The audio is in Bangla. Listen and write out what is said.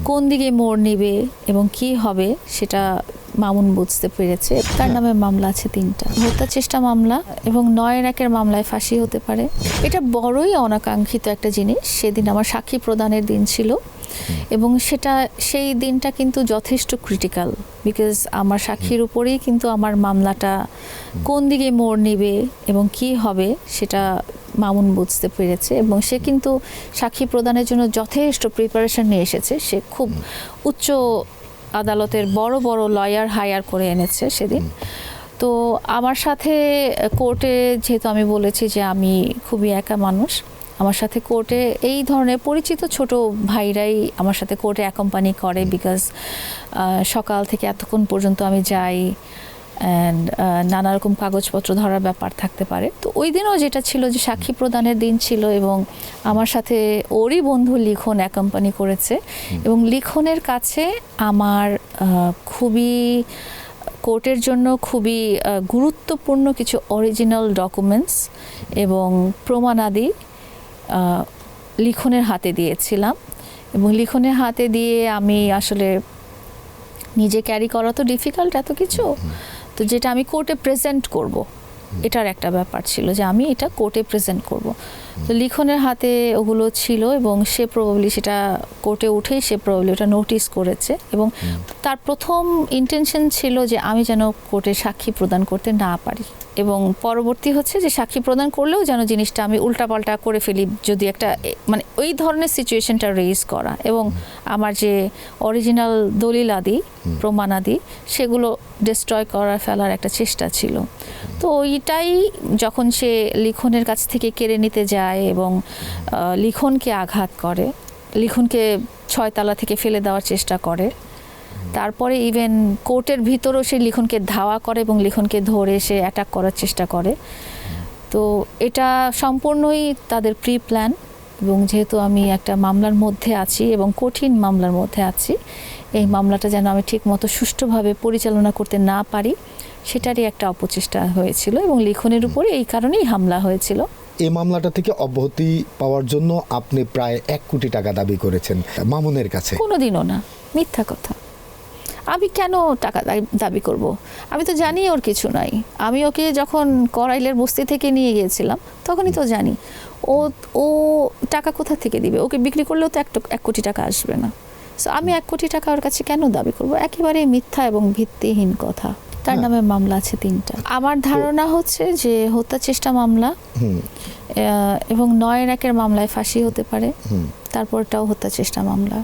কোন দিকে মোড় নেবে এবং কি হবে সেটা মামুন বুঝতে পেরেছে। তার নামে মামলা আছে 3টা, হত্যা চেষ্টা মামলা এবং 9-1 মামলায় ফাঁসি হতে পারে। এটা বড়ই অনাকাঙ্ক্ষিত একটা জিনিস। সেদিন আমার সাক্ষী প্রদানের দিন ছিল এবং সেই দিনটা কিন্তু যথেষ্ট ক্রিটিক্যাল, বিকজ আমার সাক্ষীর উপরেই কিন্তু আমার মামলাটা কোন দিকে মোড় নেবে এবং কি হবে সেটা মামুন বুঝতে পেরেছে এবং সে কিন্তু সাক্ষী প্রদানের জন্য যথেষ্ট প্রিপারেশন নিয়ে এসেছে। সে খুব উচ্চ আদালতের বড় বড় লয়ার হায়ার করে এনেছে সেদিন। তো আমার সাথে কোর্টে, যেহেতু আমি বলেছি যে আমি খুবই একা মানুষ, আমার সাথে কোর্টে এই ধরনের পরিচিত ছোট ভাইরাই আমার সাথে কোর্টে অ্যাকম্পানি করে, বিকজ সকাল থেকে এতক্ষণ পর্যন্ত আমি যাই অ্যান্ড নানা রকম কাগজপত্র ধরার ব্যাপার থাকতে পারে। তো ওই দিনও যেটা ছিল যে সাক্ষী প্রদানের দিন ছিল এবং আমার সাথে ওরই বন্ধু লিখন অ্যাকম্পানি করেছে এবং লিখনের কাছে আমার খুবই কোর্টের জন্য খুবই গুরুত্বপূর্ণ কিছু অরিজিনাল ডকুমেন্টস এবং প্রমাণাদি লিখনের হাতে দিয়েছিলাম এবং লিখনের হাতে দিয়ে আমি আসলে নিজে ক্যারি করা তো ডিফিকাল্ট এত কিছু, তো যেটা আমি কোর্টে প্রেজেন্ট করব এটার একটা ব্যাপার ছিল যে আমি এটা কোর্টে প্রেজেন্ট করব। তো লিখনের হাতে ওগুলো ছিল এবং সে প্রবাবলি সেটা কোর্টে উঠেই সে প্রবাবলি ওটা নোটিস করেছে এবং তার প্রথম ইন্টেনশন ছিল যে আমি যেন কোর্টে সাক্ষী প্রদান করতে না পারি এবং পরবর্তী হচ্ছে যে সাক্ষী প্রদান করলেও যেন জিনিসটা আমি উল্টাপাল্টা করে ফেলি, যদি একটা মানে ওই ধরনের সিচুয়েশনটা রেজ করা এবং আমার যে অরিজিনাল দলিলাদি প্রমাণাদি সেগুলো ডিস্ট্রয় করা ফেলার একটা চেষ্টা ছিল। তো ওইটাই যখন সে লিখনের কাছ থেকে কেড়ে নিতে যায় এবং লিখনকে আঘাত করে, লিখনকে 6 তলা থেকে ফেলে দেওয়ার চেষ্টা করে, তারপরে ইভেন কোর্টের ভিতরেও সে লিখনকে ধাওয়া করে এবং লিখনকে ধরে সে অ্যাটাক করার চেষ্টা করে। তো এটা সম্পূর্ণই তাদের প্রি প্ল্যান এবং যেহেতু আমি একটা মামলার মধ্যে আছি এবং কঠিন মামলার মধ্যে আছি, এই মামলাটা যেন আমি ঠিকমতো সুষ্ঠুভাবে পরিচালনা করতে না পারি সেটারই একটা অপচেষ্টা হয়েছিল এবং লিখনের উপরে এই কারণেই হামলা হয়েছিল। এই মামলাটা থেকে অব্যাহতি পাওয়ার জন্য আপনি প্রায় 1 কোটি টাকা দাবি করেছেন মামুনের কাছে। কোনোদিনও না, মিথ্যা কথা। আমি কেন টাকা দাবি করব? আমি তো জানি ওর কিছু নাই। আমি ওকে যখন করাইলের বস্তি থেকে নিয়ে গিয়েছিলাম তখনই তো জানি ও টাকা কোথা থেকে দিবে। ওকে বিক্রি করলেও তো 1 কোটি টাকা আসবে না। সো আমি 1 কোটি টাকা ওর কাছে কেন দাবি করব? একেবারেই মিথ্যা এবং ভিত্তিহীন কথা। তার নামে মামলা আছে 3টা। আমার ধারণা হচ্ছে যে হত্যা চেষ্টা মামলা এবং 9-1 মামলায় ফাঁসি হতে পারে, তারপরটাও হত্যা চেষ্টা মামলা।